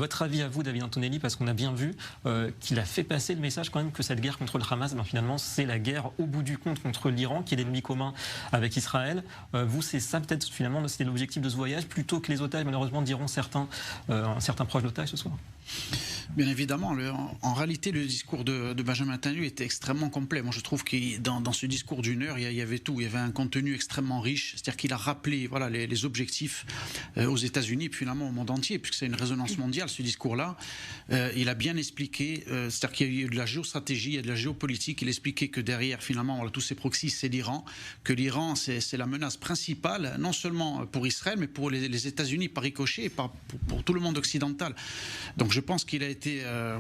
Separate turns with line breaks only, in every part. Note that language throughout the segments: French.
Votre avis à vous, David Antonelli, parce qu'on a bien vu qu'il a fait passer le message quand même que cette guerre contre le Hamas, finalement, c'est la guerre au bout du compte contre l'Iran, qui est l'ennemi commun avec Israël. Vous, c'est ça peut-être finalement, c'était l'objectif de ce voyage, plutôt que les otages, malheureusement, diront certains proches d'otages ce soir.
Bien évidemment, en réalité, le discours de Benjamin Netanyahu était extrêmement complet. Moi, je trouve que dans ce discours d'une heure, il y avait tout. Il y avait un contenu extrêmement riche. C'est-à-dire qu'il a rappelé les objectifs aux États-Unis et finalement au monde entier, puisque c'est une résonance mondiale, ce discours-là. Il a bien expliqué, c'est-à-dire qu'il y a eu de la géostratégie, il y a de la géopolitique. Il a expliqué que derrière, finalement, tous ces proxys, c'est l'Iran, que l'Iran, c'est la menace principale, non seulement pour Israël, mais pour les États-Unis par ricochet et pour tout le monde occidental. Donc, je pense qu'il a été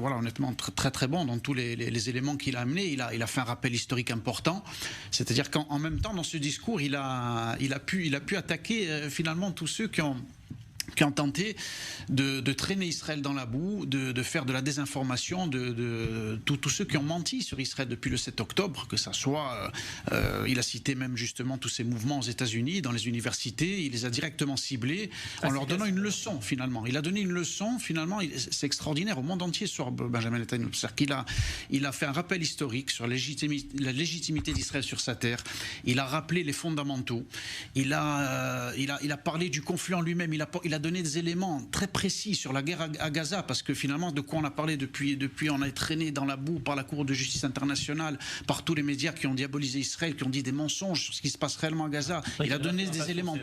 honnêtement très bon dans tous les éléments qu'il a amenés. Il a fait un rappel historique important, c'est-à-dire qu'en même temps dans ce discours il a pu attaquer finalement tous ceux qui ont tenté de traîner Israël dans la boue, de faire de la désinformation, de tous ceux qui ont menti sur Israël depuis le 7 octobre, que ça soit, il a cité même justement tous ces mouvements aux États-Unis, dans les universités, il les a directement ciblés en leur donnant une leçon finalement. Il a donné une leçon finalement, c'est extraordinaire au monde entier sur Benjamin Netanyahu. C'est-à-dire qu'il a fait un rappel historique sur la légitimité d'Israël sur sa terre, il a rappelé les fondamentaux, il a parlé du conflit en lui-même, il a donné des éléments très précis sur la guerre à Gaza, parce que finalement de quoi on a parlé depuis on a traîné dans la boue par la Cour de justice internationale, par tous les médias qui ont diabolisé Israël, qui ont dit des mensonges sur ce qui se passe réellement à Gaza. Il a donné des éléments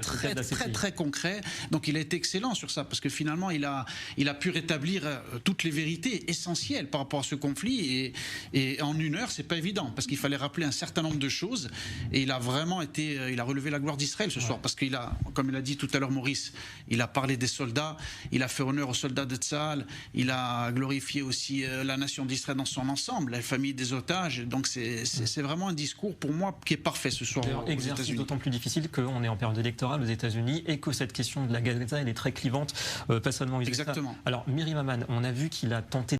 très concrets, donc il a été excellent sur ça, parce que finalement il a pu rétablir toutes les vérités essentielles par rapport à ce conflit, et en une heure c'est pas évident, parce qu'il fallait rappeler un certain nombre de choses, et il a vraiment il a relevé la gloire d'Israël ce soir, parce qu'il a, comme il a dit tout à l'heure Maurice, il a parlé des soldats, il a fait honneur aux soldats de Tzahal, il a glorifié aussi la nation d'Israël dans son ensemble, la famille des otages. Donc c'est vraiment un discours pour moi qui est parfait ce soir aux États-Unis.
D'autant plus difficile qu'on est en période électorale aux États-Unis et que cette question de la Gaza elle est très clivante, pas seulement aux États-Unis.
Exactement.
Alors Miri Maman, on a vu qu'il a tenté